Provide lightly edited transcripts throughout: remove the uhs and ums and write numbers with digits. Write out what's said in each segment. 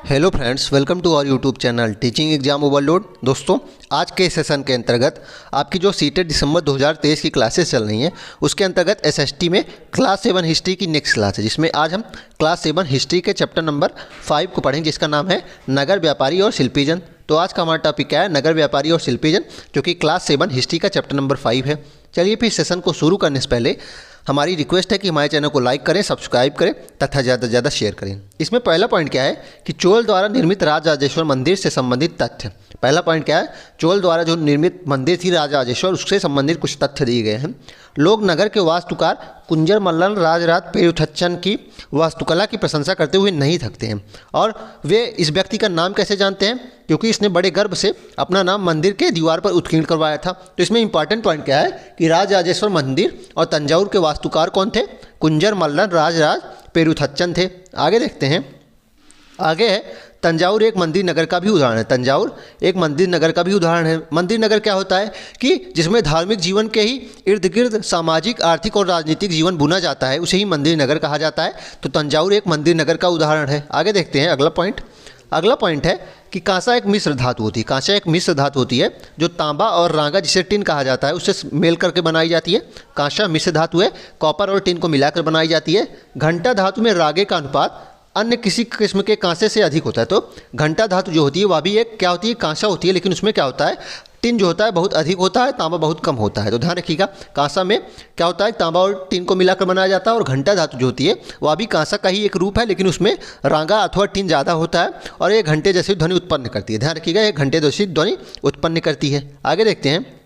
Hello friends, welcome to our YouTube channel teaching exam overload. दोस्तों, आज के session के अंतर्गत आपकी जो सीटेट दिसंबर 2023 की क्लासेस चल रही हैं उसके अंतर्गत एसएसटी में क्लास 7 हिस्ट्री की नेक्स्ट क्लास है, जिसमें आज हम क्लास 7 हिस्ट्री के चैप्टर नंबर 5 को पढ़ेंगे, जिसका नाम है नगर व्यापारी और शिल्पीजन। तो आज का हमारा टॉपिक क्या है? नगर व्यापारी और शिल्पीजन, जो कि क्लास 7 हिस्ट्री का चैप्टर नंबर 5 है। चलिए फिर सेशन को शुरू करने से पहले हमारी रिक्वेस्ट है कि हमारे चैनल को लाइक करें, सब्सक्राइब करें तथा ज़्यादा से ज़्यादा शेयर करें। इसमें पहला पॉइंट क्या है कि चोल द्वारा निर्मित राजराजेश्वर मंदिर से संबंधित तथ्य। पहला पॉइंट क्या है? चोल द्वारा जो निर्मित मंदिर थी राजराजेश्वर, उससे संबंधित कुछ तथ्य दिए गए हैं। लोग नगर के वास्तुकार कुंजर मल्लन राजराज पेरुथच्चन की वास्तुकला की प्रशंसा करते हुए नहीं थकते हैं, और वे इस व्यक्ति का नाम कैसे जानते हैं? क्योंकि इसने बड़े गर्व से अपना नाम मंदिर के दीवार पर उत्कीर्ण करवाया था। तो इसमें इंपॉर्टेंट पॉइंट क्या है कि राजराजेश्वर मंदिर और तंजावुर के वास्तुकार कौन थे? कुंजर मल्लन राजराज पेरुथच्चन थे। आगे देखते हैं। आगे है तंजावुर एक मंदिर नगर का भी उदाहरण है। तंजावुर एक मंदिर नगर का भी उदाहरण है। मंदिर नगर क्या होता है कि जिसमें धार्मिक जीवन के ही इर्द गिर्द सामाजिक, आर्थिक और राजनीतिक जीवन बुना जाता है, उसे ही मंदिर नगर कहा जाता है। तो तंजावुर एक मंदिर नगर का उदाहरण है। आगे देखते हैं अगला पॉइंट। अगला पॉइंट है कि कांसा एक मिश्र धातु होती है। कांसा एक मिश्र धातु होती है जो तांबा और रांगा, जिसे टिन कहा जाता है, उससे मेल करके बनाई जाती है। कांसा मिश्र धातु है, कॉपर और टिन को मिलाकर बनाई जाती है। घंटा धातु में रागे का अनुपात अन्य किसी किस्म के कांसे से अधिक होता है। तो घंटा धातु जो होती है वह भी एक क्या होती है? कांसा होती है, लेकिन उसमें क्या होता है? टिन जो होता है बहुत अधिक होता है, तांबा बहुत कम होता है। तो ध्यान रखिएगा, कांसा में क्या होता है? तांबा और टिन को मिलाकर बनाया जाता है। और घंटा धातु जो होती है वह भी कांसा का ही एक रूप है, लेकिन उसमें रांगा अथवा टिन ज़्यादा होता है और ये घंटे जैसी ध्वनि उत्पन्न करती है। ध्यान रखिएगा, ये घंटे जैसी ध्वनि उत्पन्न करती है। आगे देखते हैं।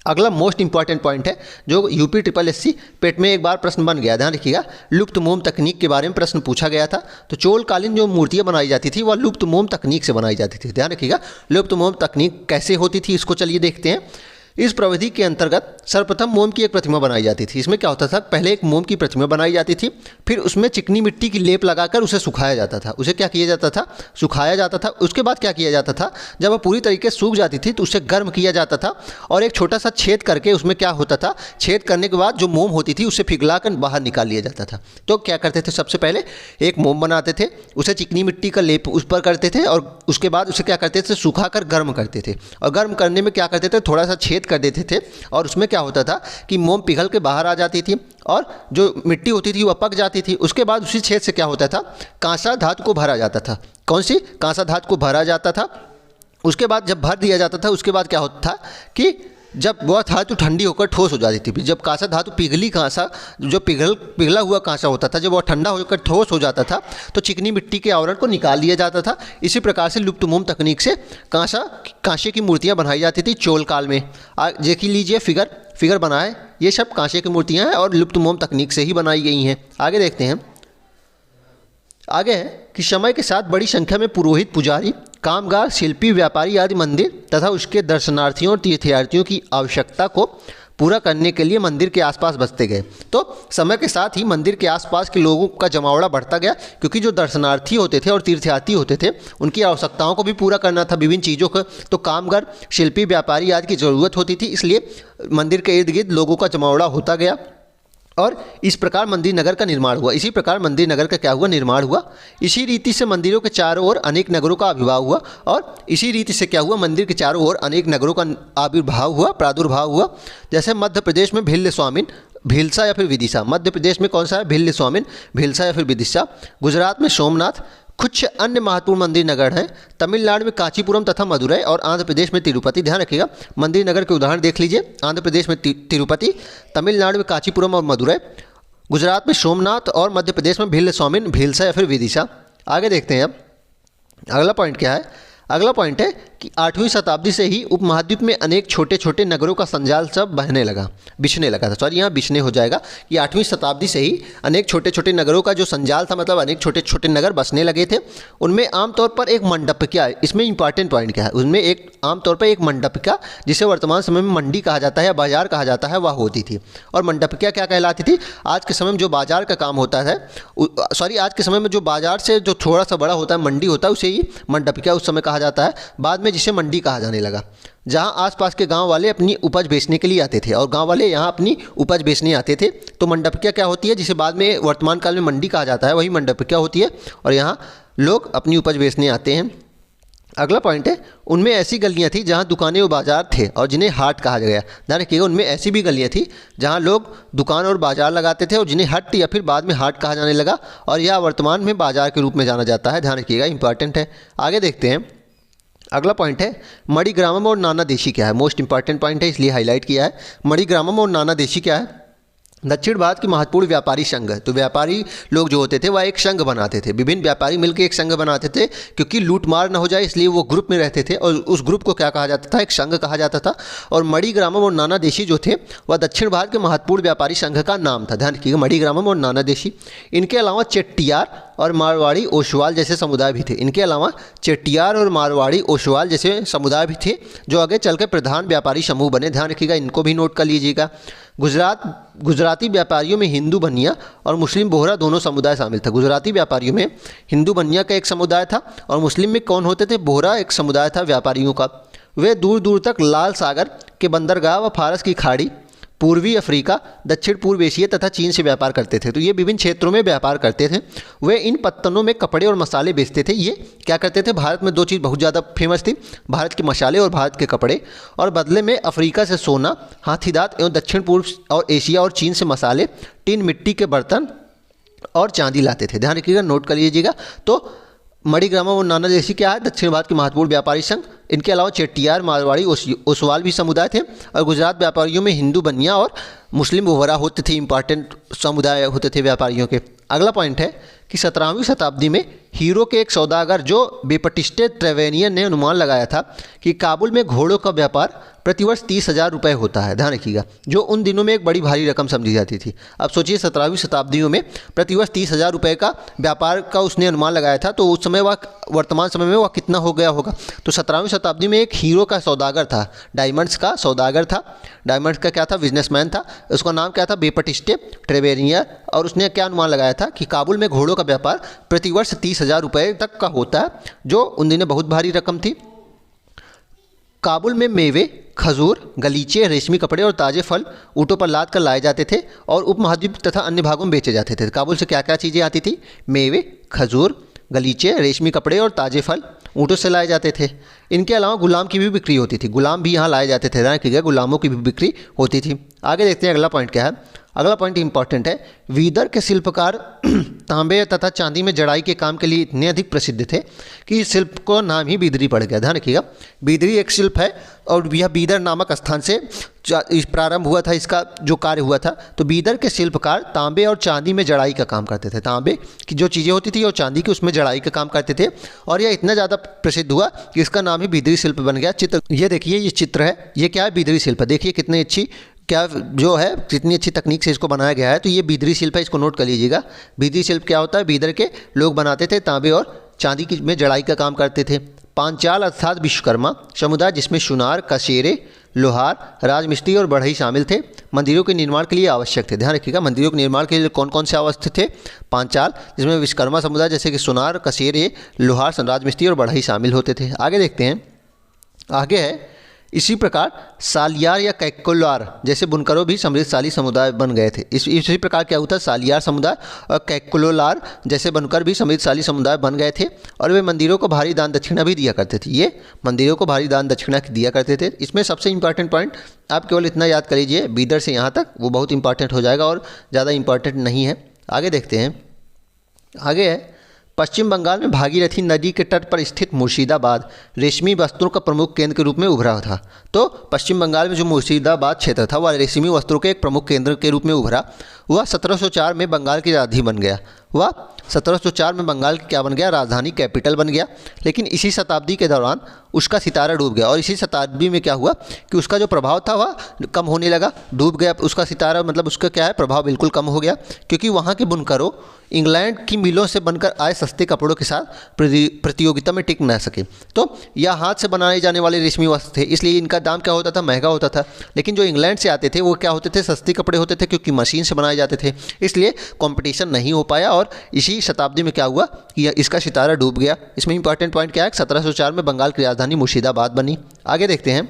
अगला मोस्ट इंपॉर्टेंट पॉइंट है जो यूपी ट्रिपल एससी पेट में एक बार प्रश्न बन गया। ध्यान रखिएगा, लुप्त मोम तकनीक के बारे में प्रश्न पूछा गया था। तो चोलकालीन जो मूर्तियां बनाई जाती थी वह लुप्त मोम तकनीक से बनाई जाती थी। ध्यान रखिएगा, लुप्त मोम तकनीक कैसे होती थी इसको चलिए देखते हैं। इस प्रविधि के अंतर्गत सर्वप्रथम मोम की एक प्रतिमा बनाई जाती थी। इसमें क्या होता था? पहले एक मोम की प्रतिमा बनाई जाती थी, फिर उसमें चिकनी मिट्टी की लेप लगाकर उसे सुखाया जाता था। उसे क्या किया जाता था? सुखाया जाता था। उसके बाद क्या किया जाता था? जब वह पूरी तरीके से सूख जाती थी तो उसे गर्म किया जाता था और एक छोटा सा छेद करके उसमें क्या होता था? छेद करने के बाद जो मोम होती थी उसे पिघलाकर बाहर निकाल लिया जाता था। तो क्या करते थे? सबसे पहले एक मोम बनाते थे, उसे चिकनी मिट्टी का लेप उस पर करते थे और उसके बाद उसे क्या करते थे? सुखाकर गर्म करते थे। और गर्म करने में क्या करते थे? थोड़ा सा छेद कर देते थे और उसमें क्या होता था कि मोम पिघल के बाहर आ जाती थी और जो मिट्टी होती थी वह पक जाती थी। उसके बाद उसी छेद से क्या होता था? कांसा धातु को भरा जाता था। कौन सी? कांसा धातु को भरा जाता था। उसके बाद जब भर दिया जाता था उसके बाद क्या होता था कि जब वह धातु ठंडी होकर ठोस हो जाती थी। जब कांसा धातु पिघली कांसा, जो पिघला हुआ कांसा होता था, जब वह ठंडा होकर ठोस हो जाता था तो चिकनी मिट्टी के आवरण को निकाल लिया जाता था। इसी प्रकार से लुप्त मोम तकनीक से कांसे की मूर्तियां बनाई जाती थी चोल काल में। देख लीजिए फिगर बनाए, ये सब कांसे की मूर्तियां हैं और लुप्त मोम तकनीक से ही बनाई गई हैं। आगे देखते हैं। आगे है कि समय के साथ बड़ी संख्या में पुरोहित, पुजारी, कामगार, शिल्पी, व्यापारी आदि मंदिर तथा उसके दर्शनार्थियों और तीर्थयात्रियों की आवश्यकता को पूरा करने के लिए मंदिर के आसपास बसते गए। तो समय के साथ ही मंदिर के आसपास के लोगों का जमावड़ा बढ़ता गया, क्योंकि जो दर्शनार्थी होते थे और तीर्थयात्री होते थे उनकी आवश्यकताओं को भी पूरा करना था, विभिन्न चीज़ों को। तो कामगार, शिल्पी, व्यापारी आदि की ज़रूरत होती थी, इसलिए मंदिर के इर्द गिर्द लोगों का जमावड़ा होता गया और इस प्रकार मंदिर नगर का निर्माण हुआ। इसी प्रकार मंदिर नगर का क्या हुआ? निर्माण हुआ। इसी रीति से मंदिरों के चारों ओर अनेक नगरों का आविर्भाव हुआ और इसी रीति से क्या हुआ? मंदिर के चारों ओर अनेक नगरों का आविर्भाव हुआ, प्रादुर्भाव हुआ। जैसे मध्य प्रदेश में भिल्ल स्वामिन, भीलसा या फिर विदिशा। मध्य प्रदेश में कौन सा है? भिल्ल स्वामिन, भीलसा या फिर विदिशा। गुजरात में सोमनाथ। कुछ अन्य महत्वपूर्ण मंदिर नगर हैं तमिलनाडु में कांचीपुरम तथा मदुरई और आंध्र प्रदेश में तिरुपति। ध्यान रखिएगा, मंदिर नगर के उदाहरण देख लीजिए। आंध्र प्रदेश में तिरुपति, तमिलनाडु में कांचीपुरम और मदुरई, गुजरात में सोमनाथ और मध्य प्रदेश में भिल्ल स्वामिन, भीलसा या फिर विदिशा। आगे देखते हैं अब अगला पॉइंट क्या है। अगला पॉइंट है कि 8वीं शताब्दी से ही उपमहाद्वीप में अनेक छोटे छोटे नगरों का संजाल सब बिछने लगा था। सॉरी, यहाँ बिछने हो जाएगा कि 8वीं शताब्दी से ही अनेक छोटे छोटे नगरों का जो संजाल था, मतलब अनेक छोटे छोटे नगर बसने लगे थे। उनमें आमतौर पर एक मंडपिका, इसमें इंपॉर्टेंट पॉइंट क्या है? उनमें एक आमतौर पर एक मंडपिका, जिसे वर्तमान समय में मंडी कहा जाता है या बाजार कहा जाता है, वह होती थी। और मंडपिका क्या कहलाती थी? आज के समय में जो बाजार का काम होता है, आज के समय में जो बाजार से जो थोड़ा सा बड़ा होता है, मंडी होता है, उसे ही मंडपिका उस समय कहा जाता है। बाद में जिसे मंडी कहा जाने लगा, जहां आसपास के गांव वाले अपनी उपज बेचने के लिए आते थे और गांव वाले यहां अपनी उपज बेचने आते थे। तो मंडपिका क्या होती है, जिसे बाद में वर्तमान काल में मंडी कहा जाता है, वही मंडपिका होती है। और यहाँ लोग अपनी उपज बेचने आते हैं। अगला पॉइंट है, उनमें ऐसी गलियां थी जहां दुकानें और बाजार थे और जिन्हें हाट कहा गया। ध्यान रखिएगा, उनमें ऐसी भी गलियां थी जहां लोग दुकान और बाजार लगाते थे और जिन्हें हट या फिर बाद में हाट कहा जाने लगा और यह वर्तमान में बाजार के रूप में जाना जाता है। ध्यान रखिएगा, इंपॉर्टेंट है। आगे देखते हैं, अगला पॉइंट है मणिग्रामम और नाना देशी क्या है। मोस्ट इंपॉर्टेंट पॉइंट है, इसलिए हाईलाइट किया है। मणिग्रामम और नाना देशी क्या है? दक्षिण भारत के महत्वपूर्ण व्यापारी संघ। तो व्यापारी लोग जो होते थे वह एक संघ बनाते थे, विभिन्न व्यापारी मिलकर एक संघ बनाते थे, क्योंकि लूटमार न हो जाए इसलिए वो ग्रुप में रहते थे और उस ग्रुप को क्या कहा जाता था? एक संघ कहा जाता था। और मणिग्रामम और नाना देशी जो थे वह दक्षिण भारत के महत्वपूर्ण व्यापारी संघ का नाम था। ध्यान रखिएगा, मणिग्रामम और नाना देशी। इनके अलावा चेट्टियार और मारवाड़ी ओसवाल जैसे समुदाय भी थे। इनके अलावा चेट्टियार और मारवाड़ी ओसवाल जैसे समुदाय भी थे जो आगे चलकर प्रधान व्यापारी समूह बने। ध्यान रखिएगा, इनको भी नोट कर लीजिएगा। गुजराती व्यापारियों में हिंदू बनिया और मुस्लिम बोहरा दोनों समुदाय शामिल था। गुजराती व्यापारियों में हिंदू बनिया का एक समुदाय था और मुस्लिम में कौन होते थे? बोहरा एक समुदाय था व्यापारियों का। वे दूर दूर तक लाल सागर के बंदरगाह व फारस की खाड़ी, पूर्वी अफ्रीका, दक्षिण पूर्व एशिया तथा चीन से व्यापार करते थे। तो ये विभिन्न क्षेत्रों में व्यापार करते थे। वे इन पत्तनों में कपड़े और मसाले बेचते थे। ये क्या करते थे? भारत में दो चीज़ बहुत ज़्यादा फेमस थी, भारत के मसाले और भारत के कपड़े। और बदले में अफ्रीका से सोना, हाथीदांत एवं दक्षिण पूर्व और एशिया और चीन से मसाले, टिन, मिट्टी के बर्तन और चांदी लाते थे। ध्यान रखिएगा, नोट कर लीजिएगा। तो मणिग्रामम और नाना देशी क्या है? दक्षिण भारत के महत्वपूर्ण व्यापारी संघ। इनके अलावा चेट्टियार, मारवाड़ी, ओसवाल भी समुदाय थे। और गुजरात व्यापारियों में हिंदू बनिया और मुस्लिम बोहरा होते थे, इंपॉर्टेंट समुदाय होते थे व्यापारियों के। अगला पॉइंट है कि 17वीं शताब्दी में हीरो के एक सौदागर जो बेपटिस्टे ट्रेवेनियन ने अनुमान लगाया था कि काबुल में घोड़ों का व्यापार प्रतिवर्ष 30,000 रुपये होता है। ध्यान रखिएगा, जो उन दिनों में एक बड़ी भारी रकम समझी जाती थी। अब सोचिए 17वीं शताब्दियों में प्रतिवर्ष 30,000 रुपये का व्यापार का उसने अनुमान लगाया था, तो उस समय वह वर्तमान समय में वह कितना हो गया होगा? तो 17वीं शताब्दी में एक हीरो का सौदागर था, डायमंड्स का सौदागर था। डायमंड्स का क्या था? बिजनेसमैन था। उसका नाम क्या था? बेपटिस्टे ट्रेवेनियन। और उसने क्या अनुमान लगाया था कि काबुल में घोड़ों का व्यापार प्रतिवर्ष 30,000 रुपये तक का होता है, जो उन दिनों बहुत भारी रकम थी। काबुल में मेवे, खजूर, गलीचे, रेशमी कपड़े और ताज़े फल ऊँटों पर लाद कर लाए जाते थे और उपमहाद्वीप तथा अन्य भागों में बेचे जाते थे। काबुल से क्या क्या चीज़ें आती थी? मेवे, खजूर, गलीचे, रेशमी कपड़े और ताज़े फल ऊँटों से लाए जाते थे। इनके अलावा गुलाम की भी बिक्री होती थी, गुलाम भी यहाँ लाए जाते थे। ध्यान रखिएगा, गुलामों की भी बिक्री होती थी। आगे देखते हैं अगला पॉइंट क्या है। अगला पॉइंट इंपॉर्टेंट है, बीदर के शिल्पकार तांबे तथा चांदी में जड़ाई के काम के लिए इतने अधिक प्रसिद्ध थे कि इस शिल्प को नाम ही बीदरी पड़ गया। ध्यान रखिएगा, बीदरी एक शिल्प है और यह बीदर नामक स्थान से प्रारंभ हुआ था, इसका जो कार्य हुआ था। तो बीदर के शिल्पकार तांबे और चांदी में जड़ाई का काम करते थे। तांबे की जो चीज़ें होती थी और चांदी की, उसमें जड़ाई का काम करते थे और यह इतना ज़्यादा प्रसिद्ध हुआ कि इसका नाम ही बीदरी शिल्प बन गया। चित्र ये देखिए, ये चित्र है, ये क्या है? बीदरी शिल्प। देखिए कितनी अच्छी, क्या जो है कितनी अच्छी तकनीक से इसको बनाया गया है। तो ये बीदरी शिल्प है, इसको नोट कर लीजिएगा। बीदरी शिल्प क्या होता है? बीदर के लोग बनाते थे, तांबे और चांदी की में जड़ाई का काम करते थे। पांचाल अर्थात विश्वकर्मा समुदाय, जिसमें सुनार, कसेरे, लोहार, राजमिस्त्री और बढ़ई शामिल थे, मंदिरों के निर्माण के लिए आवश्यक थे। ध्यान रखिएगा, मंदिरों के निर्माण के लिए कौन कौन से आवश्यक थे? पांचाल, जिसमें विश्वकर्मा समुदाय जैसे कि सुनार, कसेरे, लोहार, राजमिस्त्री और बढ़ई शामिल होते थे। आगे देखते हैं, आगे है इसी प्रकार सालियार या कैक्कुलार जैसे बुनकरों भी समृद्धशाली समुदाय बन गए थे। इसी प्रकार क्या होता है? सालियार समुदाय और कैक्कुलार जैसे बनकर भी समृद्धशाली समुदाय बन गए थे और वे मंदिरों को भारी दान दक्षिणा भी दिया करते थे। ये मंदिरों को भारी दान दक्षिणा दिया करते थे। इसमें सबसे इंपॉर्टेंट पॉइंट आप केवल इतना याद कर लीजिए, बीदर से यहाँ तक वो बहुत इंपॉर्टेंट हो जाएगा और ज़्यादा इंपॉर्टेंट नहीं है। आगे देखते हैं, आगे है पश्चिम बंगाल में भागीरथी नदी के तट पर स्थित मुर्शिदाबाद रेशमी वस्त्रों का प्रमुख केंद्र के रूप में उभरा था। तो पश्चिम बंगाल में जो मुर्शिदाबाद क्षेत्र था वह रेशमी वस्त्रों के एक प्रमुख केंद्र के रूप में उभरा। वह 1704 में बंगाल की राजधानी बन गया। वह 1704 में बंगाल की क्या बन गया? राजधानी, कैपिटल बन गया। लेकिन इसी शताब्दी के दौरान उसका सितारा डूब गया और इसी शताब्दी में क्या हुआ कि उसका जो प्रभाव था वह कम होने लगा, डूब गया उसका सितारा, मतलब उसका क्या है? प्रभाव बिल्कुल कम हो गया, क्योंकि वहाँ के बुनकरों इंग्लैंड की मिलों से बनकर आए सस्ते कपड़ों के साथ प्रतियोगिता में टिक न सके। तो यह हाथ से बनाए जाने वाले रेशमी वस्त्र थे, इसलिए इनका दाम क्या होता था? महंगा होता था। लेकिन जो इंग्लैंड से आते थे वो क्या होते थे? सस्ते कपड़े होते थे, क्योंकि मशीन से बनाए जाते थे, इसलिए कंपटीशन नहीं हो पाया और इसी शताब्दी में क्या हुआ कि इसका सितारा डूब गया। इसमें इंपॉर्टेंट पॉइंट क्या है? 1704 में बंगाल की राजधानी मुर्शिदाबाद बनी। आगे देखते हैं,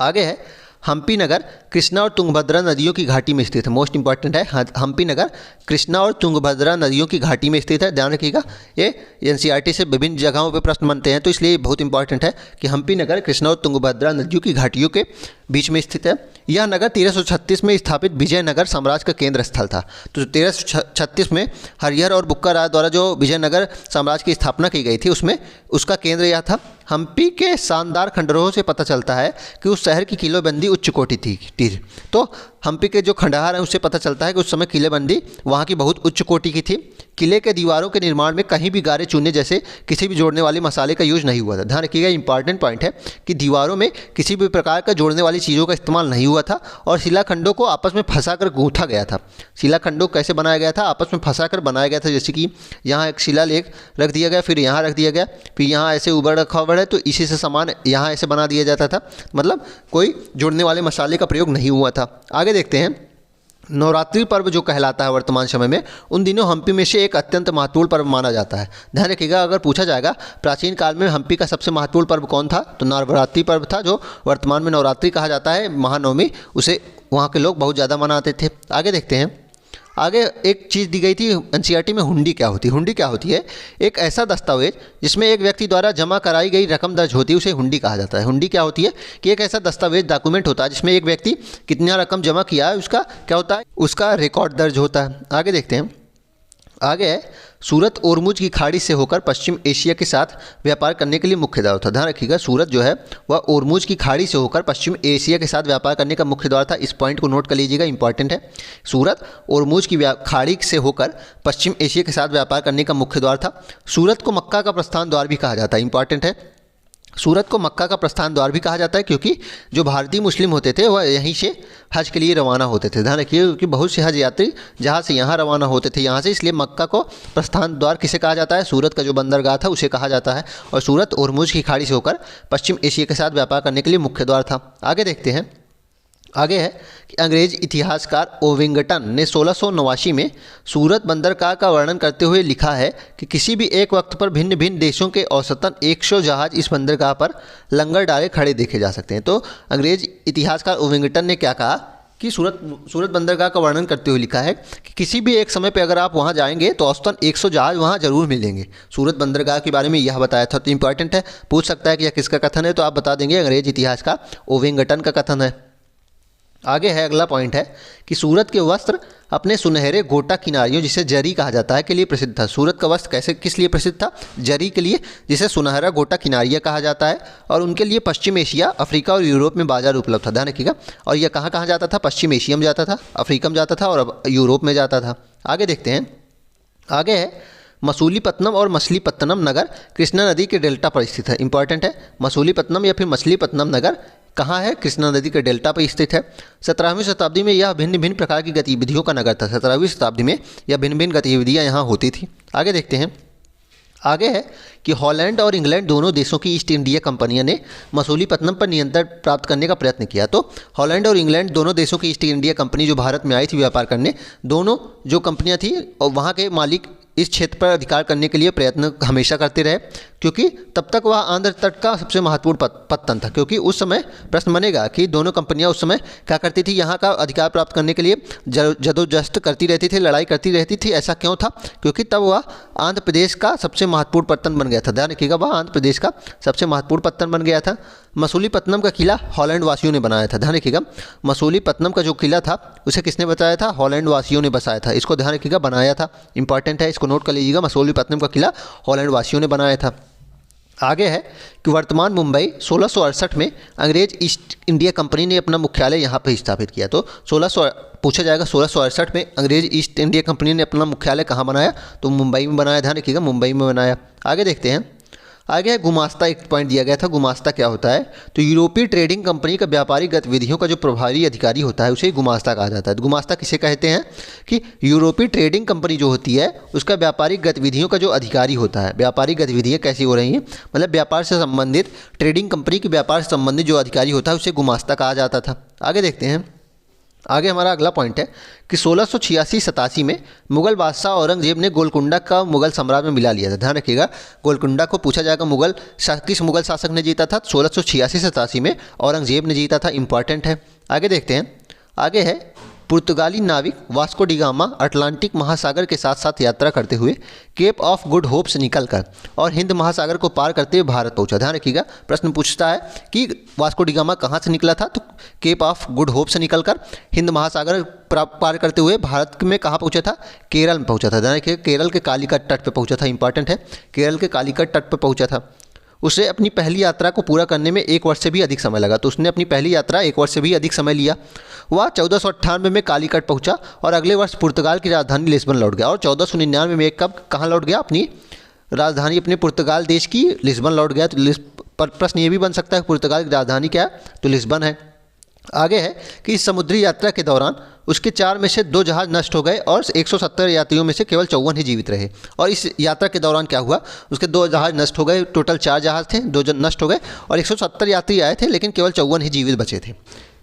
आगे है हम्पी नगर कृष्णा और तुंगभद्रा नदियों की घाटी में स्थित है। मोस्ट इंपॉर्टेंट है, हम्पी नगर कृष्णा और तुंगभद्रा नदियों की घाटी में स्थित है। ध्यान रखिएगा, ये एनसीईआरटी से विभिन्न जगहों पे प्रश्न बनते हैं, तो इसलिए बहुत इंपॉर्टेंट है कि हम्पी नगर कृष्णा और तुंगभद्रा नदियों की घाटियों के बीच में स्थित है। यह नगर 1336 में स्थापित विजयनगर साम्राज्य का केंद्र स्थल था। तो 1336 में हरिहर और बुक्का राय द्वारा जो विजयनगर साम्राज्य की स्थापना की गई थी उसमें उसका केंद्र यह था। हम्पी के शानदार खंडहरों से पता चलता है कि उस शहर की किलेबंदी उच्च कोटि थी। तो हम्पी के जो खंडहर हैं उससे पता चलता है कि उस समय किलेबंदी वहाँ की बहुत उच्च कोटि की थी। किले के दीवारों के निर्माण में कहीं भी गारे चूने जैसे किसी भी जोड़ने वाले मसाले का यूज नहीं हुआ था। ध्यान रखिएगा, इंपॉर्टेंट पॉइंट है कि दीवारों में किसी भी प्रकार का जोड़ने वाली चीज़ों का इस्तेमाल नहीं हुआ था और शिलाखंडों को आपस में फंसाकर गूंथा गया था। शिलाखंडों कैसे बनाया गया था? आपस में फंसाकर बनाया गया था। जैसे कि यहाँ एक शिलालेख रख दिया गया, फिर यहाँ रख दिया गया, फिर यहाँ ऐसे उबड़ रखा हुआ है, तो इसी से सामान यहाँ ऐसे बना दिया जाता था। मतलब कोई जोड़ने वाले मसाले का प्रयोग नहीं हुआ था। आगे देखते हैं, नवरात्रि पर्व जो कहलाता है वर्तमान समय में, उन दिनों हम्पी में से एक अत्यंत महत्वपूर्ण पर्व माना जाता है। ध्यान रखिएगा, अगर पूछा जाएगा प्राचीन काल में हम्पी का सबसे महत्वपूर्ण पर्व कौन था, तो नवरात्रि पर्व था, जो वर्तमान में नवरात्रि कहा जाता है, महानवमी, उसे वहाँ के लोग बहुत ज़्यादा मनाते थे। आगे देखते हैं, आगे एक चीज़ दी गई थी एनसीईआरटी में, हुंडी क्या होती है? हुंडी क्या होती है? एक ऐसा दस्तावेज जिसमें एक व्यक्ति द्वारा जमा कराई गई रकम दर्ज होती है, उसे हुंडी कहा जाता है। हुंडी क्या होती है कि एक ऐसा दस्तावेज, डॉक्यूमेंट होता है जिसमें एक व्यक्ति कितना रकम जमा किया है उसका क्या होता है, उसका रिकॉर्ड दर्ज होता है। आगे देखते हैं, आगे है सूरत ओरमुज की खाड़ी से होकर पश्चिम एशिया के साथ व्यापार करने के लिए मुख्य द्वार था। ध्यान रखिएगा, सूरत जो है वह ओरमुज की खाड़ी से होकर पश्चिम एशिया के साथ व्यापार करने का मुख्य द्वार था। इस पॉइंट को नोट कर लीजिएगा, इंपॉर्टेंट है। सूरत ओरमुज की खाड़ी से होकर पश्चिम एशिया के साथ व्यापार करने का मुख्य द्वार था। सूरत को मक्का का प्रस्थान द्वार भी कहा जाता है, इंपॉर्टेंट है। सूरत को मक्का का प्रस्थान द्वार भी कहा जाता है क्योंकि जो भारतीय मुस्लिम होते थे वह यहीं से हज के लिए रवाना होते थे। ध्यान रखिए, क्योंकि बहुत से हज यात्री जहाँ से यहाँ रवाना होते थे यहाँ से, इसलिए मक्का को प्रस्थान द्वार किसे कहा जाता है? सूरत का जो बंदरगाह था उसे कहा जाता है। और सूरत ओरमुज की खाड़ी से होकर पश्चिम एशिया के साथ व्यापार करने के लिए मुख्य द्वार था। आगे देखते हैं, आगे है कि अंग्रेज इतिहासकार ओविंगटन ने 1689 में सूरत बंदरगाह का वर्णन करते हुए लिखा है कि किसी भी एक वक्त पर भिन्न भिन्न देशों के औसतन 100 जहाज इस बंदरगाह पर लंगर डाले खड़े देखे जा सकते हैं। तो अंग्रेज इतिहासकार ओविंगटन ने क्या कहा कि सूरत बंदरगाह का वर्णन करते हुए लिखा है कि किसी भी एक समय पे अगर आप वहाँ जाएंगे तो औसतन 100 जहाज वहाँ जरूर मिलेंगे। सूरत बंदरगाह के बारे में यह बताया था। तो इंपॉर्टेंट है, पूछ सकता है कि यह किसका कथन है, तो आप बता देंगे अंग्रेज इतिहासकार ओविंगटन का कथन है। आगे है, अगला पॉइंट है कि सूरत के वस्त्र अपने सुनहरे गोटा किनारियों, जिसे जरी कहा जाता है, के लिए प्रसिद्ध था। सूरत का वस्त्र कैसे, किस लिए प्रसिद्ध था? जरी के लिए, जिसे सुनहरा गोटा किनारियाँ कहा जाता है। और उनके लिए पश्चिम एशिया, अफ्रीका और यूरोप में बाजार उपलब्ध था। ध्यान रखिएगा, और यह कहाँ कहाँ जाता था? पश्चिम एशिया में जाता था, अफ्रीका में जाता था और यूरोप में जाता था। आगे देखते हैं, आगे है मसूलीपट्टनम और मछलीपट्टनम नगर कृष्णा नदी के डेल्टा पर स्थित है। इंपॉर्टेंट है, मसूलीपट्टनम या फिर मछलीपट्टनम नगर कहाँ है? कृष्णा नदी के डेल्टा पर स्थित है। 17वीं शताब्दी में यह भिन्न भिन्न प्रकार की गतिविधियों का नगर था। 17वीं शताब्दी में यह भिन्न भिन्न गतिविधियाँ यहाँ होती थी। आगे देखते हैं, आगे है कि हॉलैंड और इंग्लैंड दोनों देशों की ईस्ट इंडिया कंपनियों ने मसूलीपट्टनम पर नियंत्रण प्राप्त करने का प्रयत्न किया। तो हॉलैंड और इंग्लैंड दोनों देशों की ईस्ट इंडिया कंपनी जो भारत में आई थी व्यापार करने, दोनों जो कंपनियां थी और वहाँ के मालिक इस क्षेत्र पर अधिकार करने के लिए प्रयत्न हमेशा करते रहे, क्योंकि तब तक वह आंध्र तट का सबसे महत्वपूर्ण पत्तन था। क्योंकि उस समय प्रश्न बनेगा कि दोनों कंपनियां उस समय क्या करती थी, यहाँ का अधिकार प्राप्त करने के लिए जदोजहद करती रहती थी, लड़ाई करती रहती थी। ऐसा क्यों था? क्योंकि तब वह आंध्र प्रदेश का सबसे महत्वपूर्ण पत्तन बन गया था। ध्यान रखिएगा, वह आंध्र प्रदेश का सबसे महत्वपूर्ण पत्तन बन गया था। मसूलीपट्टनम का किला हॉलैंड वासियों ने बनाया था। ध्यान रखिएगा, मसूलीपट्टनम का जो किला था उसे किसने बताया था? हॉलैंड वासियों ने बसाया था। इसको ध्यान रखिएगा, बनाया था, इंपॉर्टेंट है, इसको नोट कर लीजिएगा। मसूलीपट्टनम का किला हॉलैंड वासियों ने बनाया था। आगे है कि वर्तमान मुंबई 1668 में अंग्रेज ईस्ट इंडिया कंपनी ने अपना मुख्यालय यहाँ पर स्थापित किया। तो 1600 पूछा जाएगा 1668 में अंग्रेज ईस्ट इंडिया कंपनी ने अपना मुख्यालय कहाँ बनाया? तो मुंबई में बनाया। ध्यान रखिएगा, मुंबई में बनाया। आगे देखते हैं, आगे है गुमास्ता, एक पॉइंट दिया गया था। गुमास्ता क्या होता है? तो यूरोपीय ट्रेडिंग कंपनी का व्यापारिक गतिविधियों का जो प्रभारी अधिकारी होता है उसे गुमास्ता कहा जाता है। गुमास्ता किसे कहते हैं? कि यूरोपीय ट्रेडिंग कंपनी जो होती है उसका व्यापारिक गतिविधियों का जो अधिकारी होता है। व्यापारिक गतिविधियाँ कैसी हो रही हैं, मतलब व्यापार से संबंधित, ट्रेडिंग कंपनी के व्यापार से संबंधित जो अधिकारी होता है उसे गुमास्ता कहा जाता था। आगे देखते हैं, आगे हमारा अगला पॉइंट है कि 1686-87 में मुगल बादशाह औरंगजेब ने गोलकुंडा का मुगल साम्राज्य में मिला लिया था। ध्यान रखिएगा, गोलकुंडा को पूछा जाएगा किस मुगल शासक ने जीता था? 1686-87 में औरंगजेब ने जीता था। इंपॉर्टेंट है। आगे देखते हैं। आगे है पुर्तगाली नाविक वास्को डी गामा अटलांटिक महासागर के साथ साथ यात्रा करते हुए केप ऑफ गुड होप से निकलकर और हिंद महासागर को पार करते हुए भारत पहुंचा। ध्यान रखिएगा, प्रश्न पूछता है कि वास्को डी गामा कहाँ से निकला था, तो केप ऑफ गुड होप से निकलकर हिंद महासागर पार करते हुए भारत में कहाँ पहुंचा था, केरल में पहुंचा था। ध्यान रखिएगा, केरल के कालीकट तट पर पहुंचा था, इंपॉर्टेंट है, केरल के कालीकट तट पर पहुंचा था। उसे अपनी पहली यात्रा को पूरा करने में 1 वर्ष से भी अधिक समय लगा, तो उसने अपनी पहली यात्रा 1 वर्ष से भी अधिक समय लिया। वह 1498 में कालीकट पहुंचा और अगले वर्ष पुर्तगाल की राजधानी लिस्बन लौट गया और 1499 में कहाँ लौट गया, अपनी राजधानी अपने पुर्तगाल देश की लिस्बन लौट गया। तो प्रश्न ये भी बन सकता है पुर्तगाल की राजधानी क्या है, तो लिस्बन है। आगे है कि इस समुद्री यात्रा के दौरान उसके 4 में से 2 जहाज़ नष्ट हो गए और 170 यात्रियों में से केवल 54 ही जीवित रहे। और इस यात्रा के दौरान क्या हुआ, उसके 2 जहाज़ नष्ट हो गए, टोटल 4 जहाज़ थे, 2 नष्ट हो गए और 170 यात्री आए थे, लेकिन केवल 54 ही जीवित बचे थे।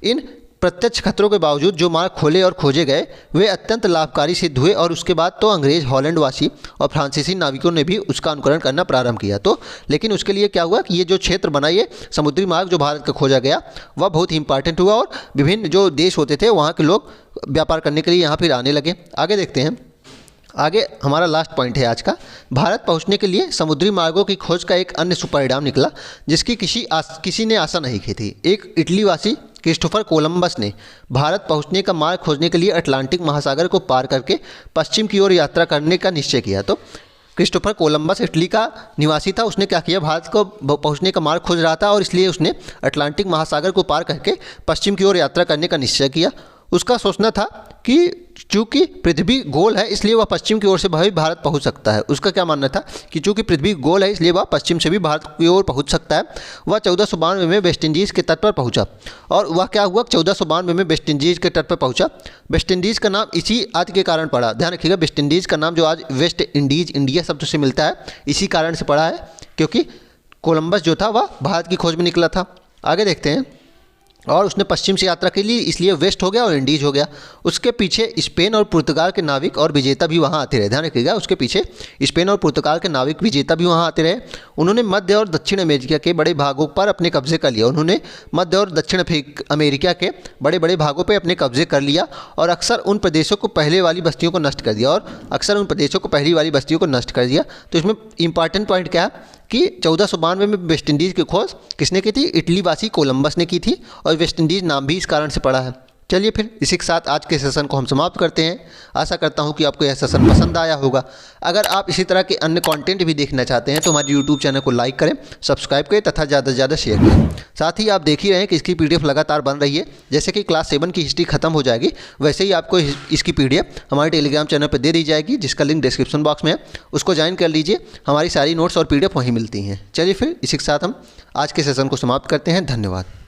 इन प्रत्यक्ष खतरों के बावजूद जो मार्ग खोले और खोजे गए वे अत्यंत लाभकारी सिद्ध हुए और उसके बाद तो अंग्रेज, हॉलैंडवासी और फ्रांसीसी नाविकों ने भी उसका अनुकरण करना प्रारंभ किया। तो लेकिन उसके लिए क्या हुआ कि ये जो क्षेत्र बना, ये समुद्री मार्ग जो भारत का खोजा गया वह बहुत ही इंपॉर्टेंट हुआ और विभिन्न जो देश होते थे वहाँ के लोग व्यापार करने के लिए यहाँ फिर आने लगे। आगे देखते हैं। आगे हमारा लास्ट पॉइंट है आज का, भारत पहुंचने के लिए समुद्री मार्गों की खोज का एक अन्य सुपरिणाम निकला जिसकी किसी ने आशा नहीं की थी। एक इटलीवासी क्रिस्टोफर कोलंबस ने भारत पहुंचने का मार्ग खोजने के लिए अटलांटिक महासागर को पार करके पश्चिम की ओर यात्रा करने का निश्चय किया। तो क्रिस्टोफर कोलंबस इटली का निवासी था, उसने क्या किया, भारत को पहुंचने का मार्ग खोज रहा था और इसलिए उसने अटलांटिक महासागर को पार करके पश्चिम की ओर यात्रा करने का निश्चय किया। उसका सोचना था कि चूंकि पृथ्वी गोल है इसलिए वह पश्चिम की ओर से भी भारत पहुंच सकता है। उसका क्या मानना था कि चूंकि पृथ्वी गोल है इसलिए वह पश्चिम से भी भारत की ओर पहुंच सकता है। वह 1492 में वेस्ट इंडीज़ के तट पर पहुंचा और वह क्या हुआ, 1492 में वेस्ट इंडीज़ के तट पर पहुंचा। वेस्ट इंडीज़ का नाम इसी आदि के कारण पड़ा। ध्यान रखिएगा, वेस्ट इंडीज़ का नाम जो आज वेस्ट इंडीज़ इंडिया शब्द से मिलता है इसी कारण से पड़ा है, क्योंकि कोलंबस जो था वह भारत की खोज में निकला था। आगे देखते हैं। और उसने पश्चिम से यात्रा के लिए इसलिए वेस्ट हो गया और इंडीज हो गया। उसके पीछे स्पेन और पुर्तगाल के नाविक और विजेता भी वहाँ आते रहे। ध्यान रखिएगा, उसके पीछे स्पेन और पुर्तगाल के नाविक विजेता भी वहाँ आते रहे। उन्होंने मध्य और दक्षिण अमेरिका के बड़े भागों पर अपने कब्जे कर लिया। उन्होंने मध्य और दक्षिण अमेरिका के बड़े बड़े भागों पर अपने कब्जे कर लिया और अक्सर उन प्रदेशों को पहले वाली बस्तियों को नष्ट कर दिया। तो इसमें इंपॉर्टेंट पॉइंट क्या है कि 1492 में वेस्ट इंडीज़ की खोज किसने की थी, इटलीवासी कोलंबस ने की थी और वेस्ट इंडीज़ नाम भी इस कारण से पड़ा है। चलिए फिर इसी के साथ आज के सेशन को हम समाप्त करते हैं। आशा करता हूं कि आपको यह सेशन पसंद आया होगा। अगर आप इसी तरह के अन्य कंटेंट भी देखना चाहते हैं तो हमारे यूट्यूब चैनल को लाइक करें, सब्सक्राइब करें तथा ज़्यादा से ज़्यादा शेयर करें। साथ ही आप देख ही रहे हैं कि इसकी PDF लगातार बन रही है। जैसे कि क्लास 7 की हिस्ट्री खत्म हो जाएगी वैसे ही आपको इसकी PDF हमारे टेलीग्राम चैनल पर दे दी जाएगी, जिसका लिंक डिस्क्रिप्शन बॉक्स में है। उसको ज्वाइन कर लीजिए, हमारी सारी नोट्स और PDF वहीं मिलती हैं। चलिए फिर इसी के साथ हम आज के सेशन को समाप्त करते हैं। धन्यवाद।